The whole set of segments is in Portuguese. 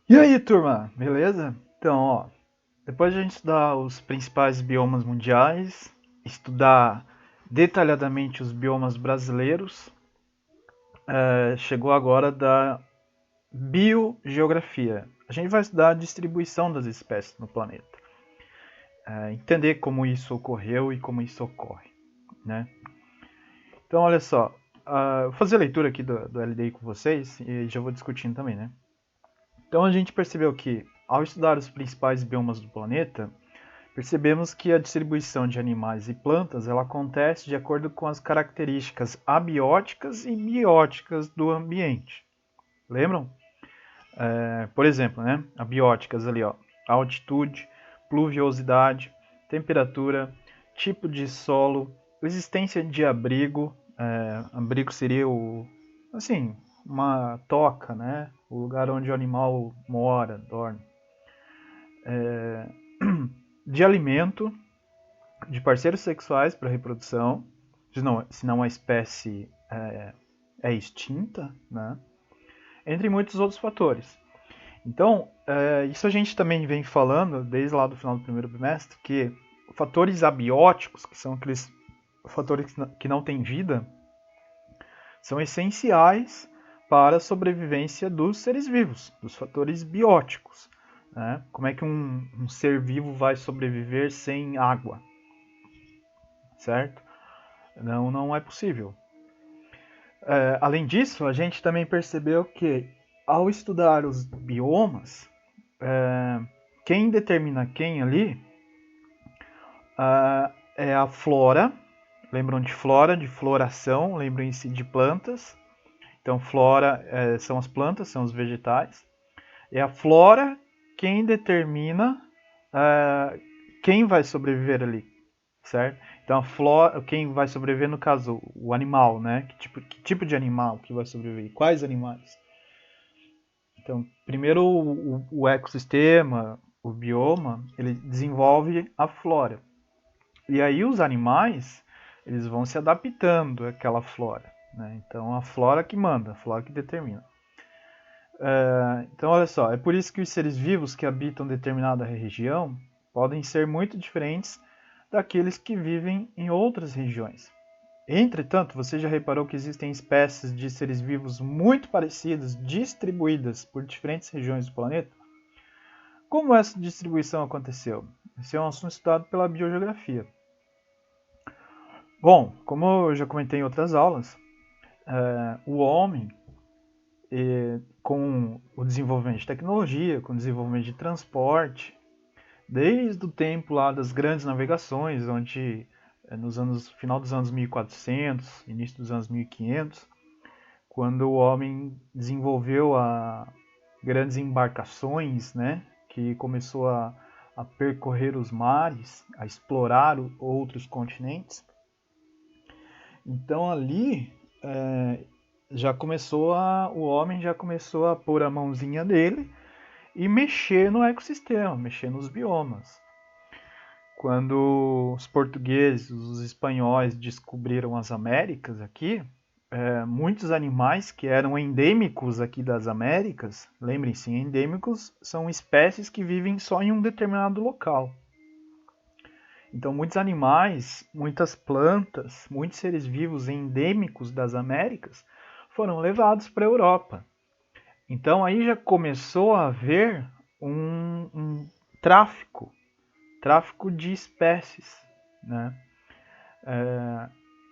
E aí, turma, beleza? Então, ó, depois de a gente estudar os principais biomas mundiais, estudar detalhadamente os biomas brasileiros, chegou agora da biogeografia. A gente vai estudar a distribuição das espécies no planeta, entender como isso ocorreu e como isso ocorre, né? Então, olha só, vou fazer a leitura aqui do LDI com vocês e já vou discutindo também, né? Então, a gente percebeu que, ao estudar os principais biomas do planeta, percebemos que a distribuição de animais e plantas ela acontece de acordo com as características abióticas e bióticas do ambiente. Lembram? Por exemplo, né? Abióticas ali, ó, altitude, pluviosidade, temperatura, tipo de solo, existência de abrigo. Abrigo seria assim, uma toca, né? O lugar onde o animal mora, dorme. De alimento, de parceiros sexuais para reprodução, senão a espécie é extinta, né? Entre muitos outros fatores. Então, isso a gente também vem falando desde lá do final do primeiro bimestre, que fatores abióticos, que são aqueles fatores que não têm vida, são essenciais para a sobrevivência dos seres vivos, dos fatores bióticos. Né? Como é que um ser vivo vai sobreviver sem água? Certo? Não é possível. Além disso, a gente também percebeu que, ao estudar os biomas, quem determina quem ali é a flora. Lembram de flora, de floração, lembram-se de plantas. Então, flora são as plantas, são os vegetais. É a flora quem determina quem vai sobreviver ali, certo? Então, a flora, quem vai sobreviver, no caso, o animal, né? Que tipo de animal que vai sobreviver? Quais animais? Então, primeiro o ecossistema, o bioma, ele desenvolve a flora. E aí os animais, eles vão se adaptando àquela flora. Né? Então, a flora que manda, a flora que determina. Então, olha só, é por isso que os seres vivos que habitam determinada região podem ser muito diferentes daqueles que vivem em outras regiões. Entretanto, você já reparou que existem espécies de seres vivos muito parecidas, distribuídas por diferentes regiões do planeta? Como essa distribuição aconteceu? Esse é um assunto estudado pela biogeografia. Bom, como eu já comentei em outras aulas, o homem, com o desenvolvimento de tecnologia, com o desenvolvimento de transporte, desde o tempo lá das grandes navegações, onde final dos anos 1400, início dos anos 1500, quando o homem desenvolveu grandes embarcações, né, que começou a percorrer os mares, a explorar outros continentes. Então ali o homem já começou a pôr a mãozinha dele e mexer no ecossistema, mexer nos biomas. Quando os portugueses, os espanhóis descobriram as Américas aqui, muitos animais que eram endêmicos aqui das Américas, lembrem-se, endêmicos são espécies que vivem só em um determinado local. Então, muitos animais, muitas plantas, muitos seres vivos endêmicos das Américas foram levados para a Europa. Então, aí já começou a haver um tráfico de espécies, né?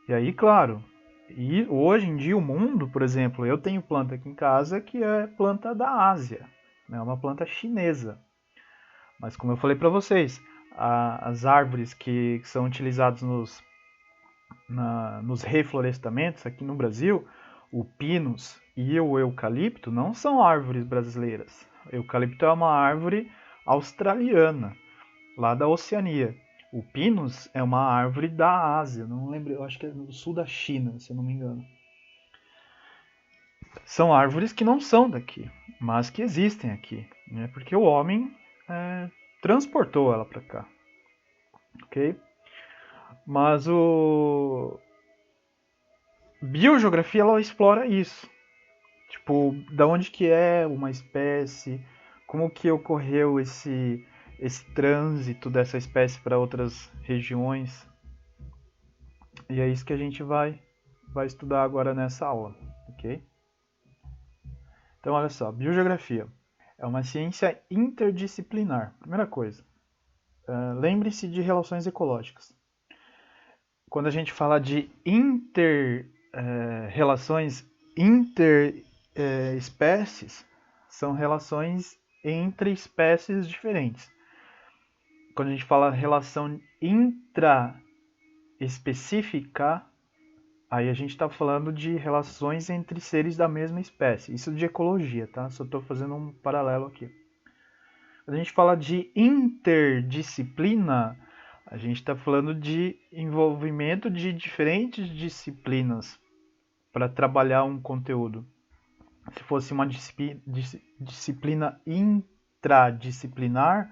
E aí, claro, e hoje em dia o mundo, por exemplo, eu tenho planta aqui em casa que é planta da Ásia, é uma planta chinesa. Mas como eu falei para vocês, as árvores que são utilizadas nos reflorestamentos aqui no Brasil, o pinus e o eucalipto não são árvores brasileiras. O eucalipto é uma árvore australiana, lá da Oceania. O pinus é uma árvore da Ásia, não lembro, eu acho que é no sul da China, se eu não me engano. São árvores que não são daqui, mas que existem aqui, né? Porque o homem transportou ela para cá, ok? Mas o biogeografia ela explora isso, tipo, da onde que é uma espécie, como que ocorreu esse trânsito dessa espécie para outras regiões. E é isso que a gente vai estudar agora nessa aula, ok? Então, olha só, biogeografia é uma ciência interdisciplinar. Primeira coisa, lembre-se de relações ecológicas. Quando a gente fala de relações interespécies, são relações entre espécies diferentes. Quando a gente fala relação intraespecífica, aí a gente está falando de relações entre seres da mesma espécie. Isso de ecologia, tá? Só estou fazendo um paralelo aqui. Quando a gente fala de interdisciplina, a gente está falando de envolvimento de diferentes disciplinas para trabalhar um conteúdo. Se fosse uma disciplina intradisciplinar,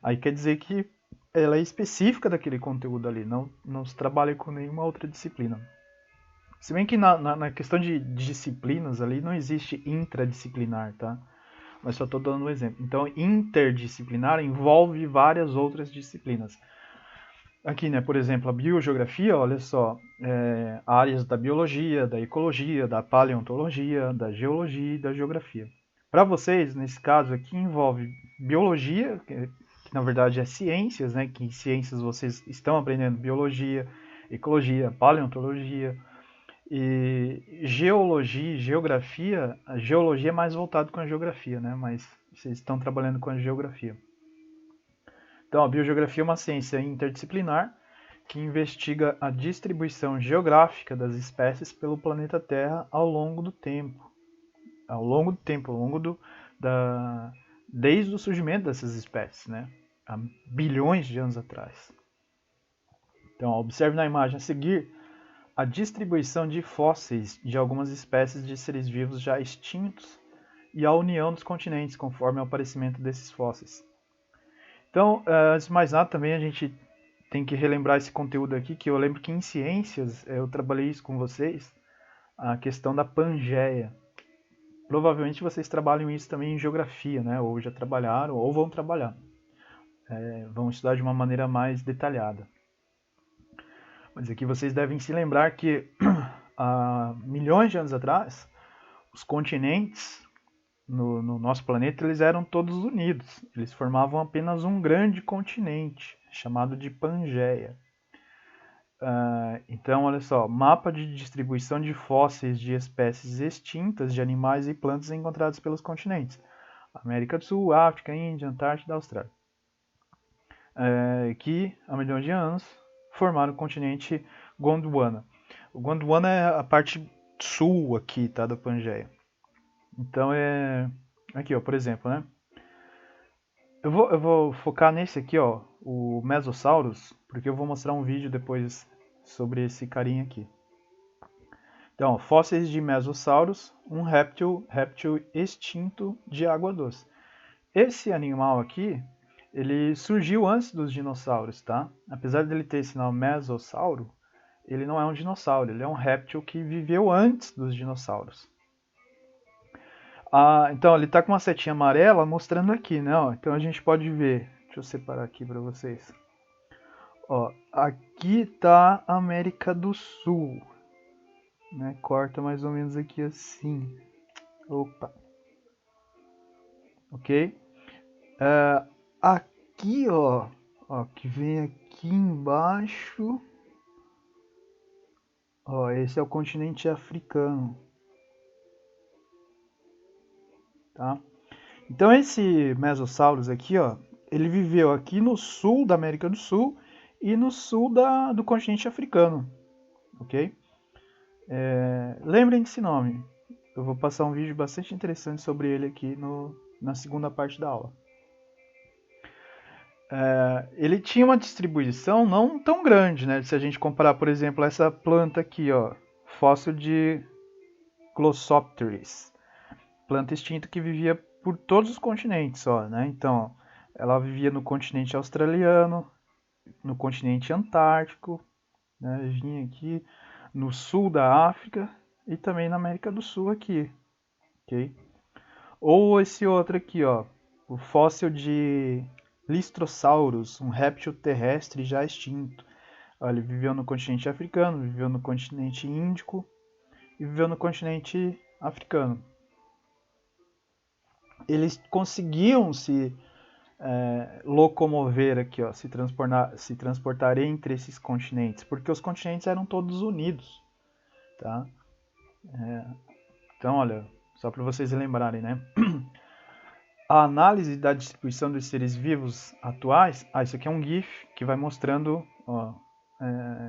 aí quer dizer que ela é específica daquele conteúdo ali, não se trabalha com nenhuma outra disciplina. Se bem que na questão de disciplinas ali não existe intradisciplinar, tá? Mas só estou dando um exemplo. Então, interdisciplinar envolve várias outras disciplinas. Aqui, né, por exemplo, a biogeografia, olha só, áreas da biologia, da ecologia, da paleontologia, da geologia e da geografia. Para vocês, nesse caso aqui, envolve biologia, que na verdade é ciências, né, que em ciências vocês estão aprendendo biologia, ecologia, paleontologia, e geologia, geografia, a geologia é mais voltado com a geografia, né, mas vocês estão trabalhando com a geografia. Então, a biogeografia é uma ciência interdisciplinar que investiga a distribuição geográfica das espécies pelo planeta Terra ao longo do tempo. Desde o surgimento dessas espécies, né? Há bilhões de anos atrás. Então, observe na imagem a seguir a distribuição de fósseis de algumas espécies de seres vivos já extintos e a união dos continentes conforme o aparecimento desses fósseis. Então, antes de mais nada, também a gente tem que relembrar esse conteúdo aqui, que eu lembro que em ciências eu trabalhei isso com vocês, a questão da Pangeia. Provavelmente vocês trabalham isso também em geografia, né? Ou já trabalharam, ou vão trabalhar. Vão estudar de uma maneira mais detalhada. Mas aqui vocês devem se lembrar que há milhões de anos atrás, os continentes no nosso planeta eles eram todos unidos. Eles formavam apenas um grande continente, chamado de Pangeia. Então, olha só, mapa de distribuição de fósseis de espécies extintas de animais e plantas encontrados pelos continentes. América do Sul, África, Índia, Antártida, Austrália. Que, há milhões de anos, formaram o continente Gondwana. O Gondwana é a parte sul aqui, tá, da Pangeia. Então, aqui, ó, por exemplo, né? Eu vou focar nesse aqui, ó, o Mesosaurus, porque eu vou mostrar um vídeo depois sobre esse carinha aqui. Então, fósseis de Mesosaurus, um réptil extinto de água doce. Esse animal aqui, ele surgiu antes dos dinossauros, tá? Apesar dele ter esse nome Mesosauro, ele não é um dinossauro, ele é um réptil que viveu antes dos dinossauros. Então, ele está com uma setinha amarela mostrando aqui, né? Ó, então a gente pode ver. Deixa eu separar aqui para vocês. Ó, aqui está a América do Sul. Né? Corta mais ou menos aqui assim. Opa. Ok? Aqui, ó, que vem aqui embaixo. Ó, esse é o continente africano. Tá? Então esse Mesosaurus aqui, ó, ele viveu aqui no sul da América do Sul e no sul do continente africano, ok? Lembrem desse nome. Eu vou passar um vídeo bastante interessante sobre ele aqui na segunda parte da aula. Ele tinha uma distribuição não tão grande, né? Se a gente comparar, por exemplo, essa planta aqui, ó, fóssil de Glossopteris, planta extinta que vivia por todos os continentes, ó, né? Então, ela vivia no continente australiano, no continente antártico, né? Vinha aqui no sul da África e também na América do Sul aqui, ok? Ou esse outro aqui, ó, o fóssil de Listrosaurus, um réptil terrestre já extinto. Olha, ele viveu no continente africano, viveu no continente índico e viveu no continente africano. Eles conseguiam se locomover aqui, ó, se transportar entre esses continentes, porque os continentes eram todos unidos, tá? Então, olha, só para vocês lembrarem, né? A análise da distribuição dos seres vivos atuais, isso aqui é um GIF que vai mostrando, ó,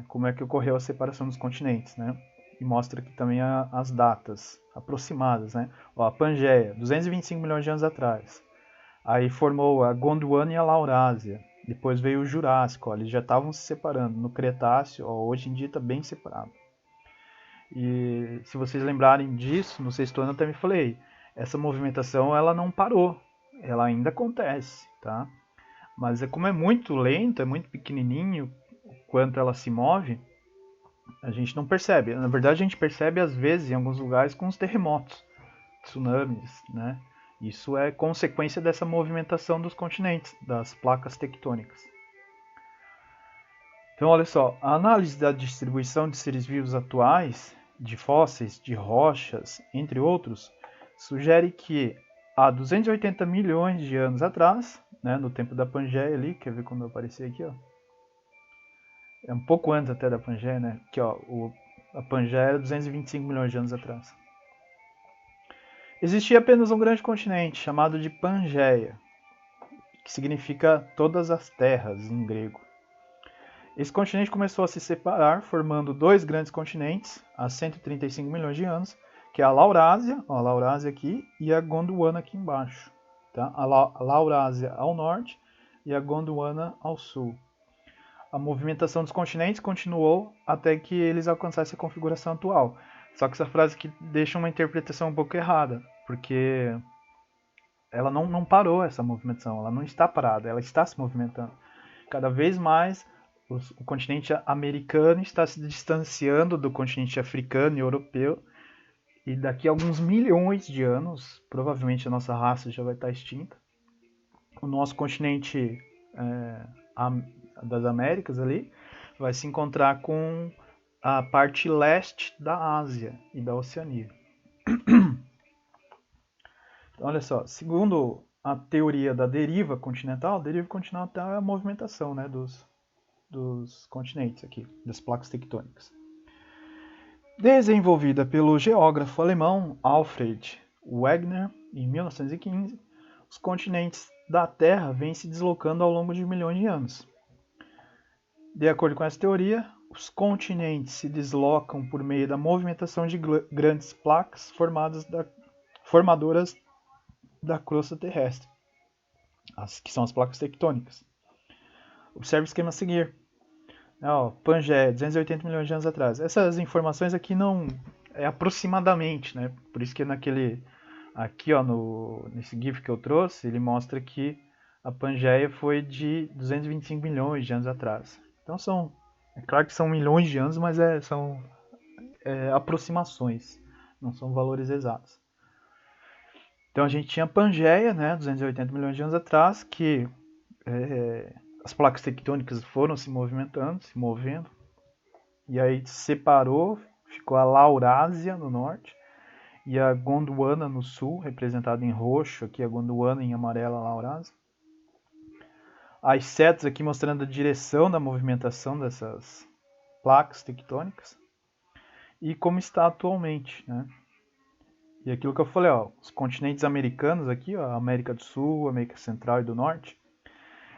como é que ocorreu a separação dos continentes, né? E mostra aqui também as datas aproximadas, né? Ó, a Pangeia, 225 milhões de anos atrás. Aí formou a Gondwana e a Laurásia. Depois veio o Jurássico, ó, eles já estavam se separando. No Cretáceo, ó, hoje em dia está bem separado. E se vocês lembrarem disso, no sexto ano eu até me falei, essa movimentação ela não parou, ela ainda acontece, tá? Mas como é muito lento, é muito pequenininho, o quanto ela se move, a gente não percebe. Na verdade, a gente percebe às vezes em alguns lugares com os terremotos, tsunamis, né? Isso é consequência dessa movimentação dos continentes, das placas tectônicas. Então, olha só, a análise da distribuição de seres vivos atuais, de fósseis, de rochas, entre outros, sugere que há 280 milhões de anos atrás, né, no tempo da Pangeia ali, quer ver quando eu apareci aqui, ó? É um pouco antes até da Pangeia, né? Aqui, ó, a Pangeia era 225 milhões de anos atrás. Existia apenas um grande continente, chamado de Pangeia, que significa todas as terras em grego. Esse continente começou a se separar, formando dois grandes continentes há 135 milhões de anos, que é a Laurásia, ó, a Laurásia aqui, e a Gondwana aqui embaixo. Tá? A Laurásia ao norte e a Gondwana ao sul. A movimentação dos continentes continuou até que eles alcançassem a configuração atual. Só que essa frase aqui deixa uma interpretação um pouco errada, porque ela não parou essa movimentação, ela não está parada, ela está se movimentando. Cada vez mais o continente americano está se distanciando do continente africano e europeu, e daqui a alguns milhões de anos, provavelmente a nossa raça já vai estar extinta, o nosso continente das Américas ali vai se encontrar com a parte leste da Ásia e da Oceania. Então, olha só, segundo a teoria da deriva continental é a movimentação, né, dos continentes aqui, das placas tectônicas. Desenvolvida pelo geógrafo alemão Alfred Wegener em 1915, os continentes da Terra vêm se deslocando ao longo de milhões de anos. De acordo com essa teoria, os continentes se deslocam por meio da movimentação de grandes placas formadoras da crosta terrestre, que são as placas tectônicas. Observe o esquema a seguir. Pangeia, 280 milhões de anos atrás. Essas informações aqui não é aproximadamente, né? Por isso que aqui, ó, nesse GIF que eu trouxe, ele mostra que a Pangeia foi de 225 milhões de anos atrás. Então é claro que são milhões de anos, mas são aproximações, não são valores exatos. Então a gente tinha a Pangeia, né, 280 milhões de anos atrás, que as placas tectônicas foram se movendo, e aí separou, ficou a Laurásia no norte e a Gondwana no sul, representada em roxo, aqui a Gondwana, em amarelo a Laurásia. As setas aqui mostrando a direção da movimentação dessas placas tectônicas e como está atualmente, né? E aquilo que eu falei, ó, os continentes americanos aqui, ó, América do Sul, América Central e do Norte,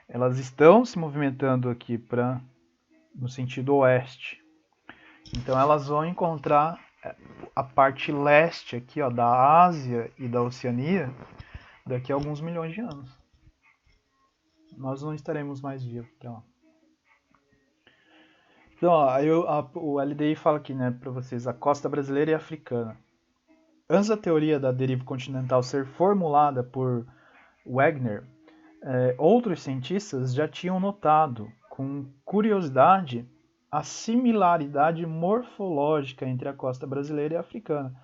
elas estão se movimentando aqui no sentido oeste. Então elas vão encontrar a parte leste aqui, ó, da Ásia e da Oceania daqui a alguns milhões de anos. Nós não estaremos mais vivos até lá. Então, ó, o LDI fala aqui, né, para vocês, a costa brasileira e africana. Antes da teoria da deriva continental ser formulada por Wegener, outros cientistas já tinham notado, com curiosidade, a similaridade morfológica entre a costa brasileira e a africana.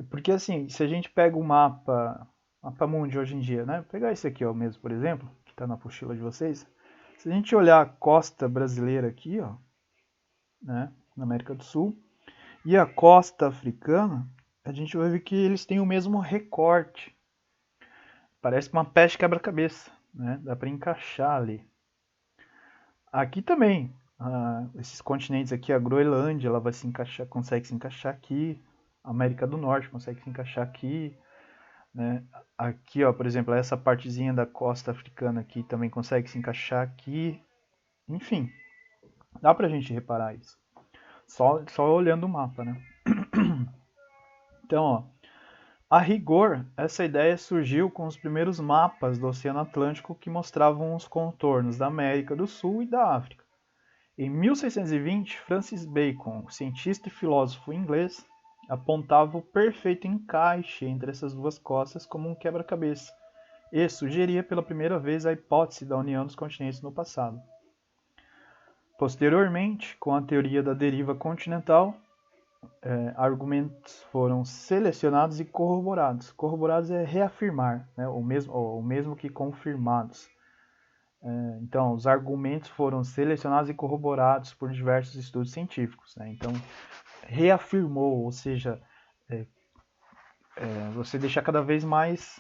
Porque, assim, se a gente pega o mapa Mapa mundi hoje em dia, né? Vou pegar esse aqui, ó, mesmo, por exemplo, que está na apostila de vocês. Se a gente olhar a costa brasileira aqui, ó, né, na América do Sul, e a costa africana, a gente vai ver que eles têm o mesmo recorte. Parece uma peste quebra-cabeça, né? Dá para encaixar ali. Aqui também, esses continentes aqui, a Groenlândia, ela vai se encaixar, consegue se encaixar aqui. A América do Norte consegue se encaixar aqui, né? Aqui, ó, por exemplo, essa partezinha da costa africana aqui também consegue se encaixar aqui. Enfim, dá pra gente reparar isso. Só olhando o mapa, né? Então, ó, a rigor, essa ideia surgiu com os primeiros mapas do Oceano Atlântico que mostravam os contornos da América do Sul e da África. Em 1620, Francis Bacon, cientista e filósofo inglês, apontava o perfeito encaixe entre essas duas costas como um quebra-cabeça e sugeria pela primeira vez a hipótese da união dos continentes no passado. Posteriormente, com a teoria da deriva continental, argumentos foram selecionados e corroborados. Corroborados é reafirmar, né? o mesmo que confirmados. Então, os argumentos foram selecionados e corroborados por diversos estudos científicos. Né? Então, reafirmou, ou seja, você deixa cada vez mais.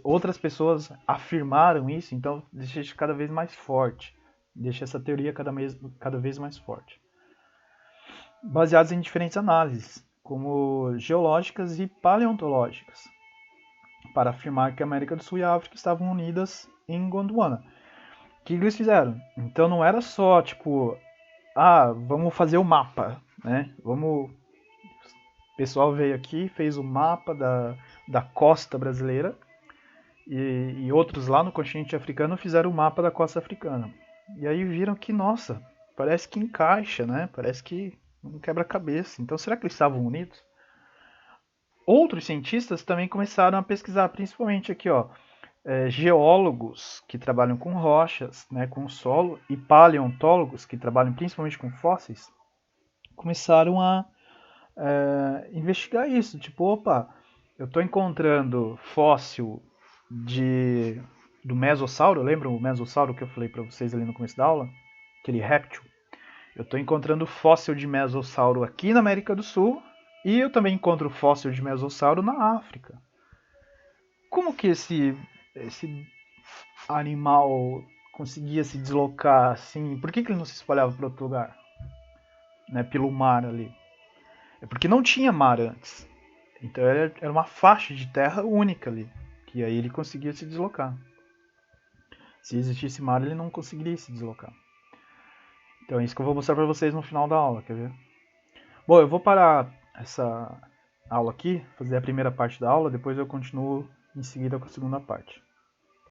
Outras pessoas afirmaram isso, então deixa cada vez mais forte. Deixa essa teoria cada vez mais forte. Baseados em diferentes análises, como geológicas e paleontológicas, para afirmar que a América do Sul e a África estavam unidas em Gondwana. O que eles fizeram? Então não era só tipo, vamos fazer o mapa, né? O pessoal veio aqui, fez o mapa da costa brasileira e outros lá no continente africano fizeram o mapa da costa africana. E aí viram que, nossa, parece que encaixa, né? Parece que um quebra-cabeça. Então será que eles estavam unidos? Outros cientistas também começaram a pesquisar, principalmente aqui, ó, geólogos que trabalham com rochas, né, com solo, e paleontólogos que trabalham principalmente com fósseis, começaram a investigar isso. Tipo, opa, eu estou encontrando fóssil do mesossauro, lembra o mesossauro que eu falei para vocês ali no começo da aula? Aquele réptil. Eu estou encontrando fóssil de mesossauro aqui na América do Sul e eu também encontro fóssil de mesossauro na África. Como que esse animal conseguia se deslocar assim? Por que ele não se espalhava para outro lugar? Né, pelo mar ali. É porque não tinha mar antes. Então era uma faixa de terra única ali. Que aí ele conseguia se deslocar. Se existisse mar, ele não conseguiria se deslocar. Então é isso que eu vou mostrar para vocês no final da aula, quer ver? Bom, eu vou parar essa aula aqui, fazer a primeira parte da aula, depois eu continuo em seguida com a segunda parte.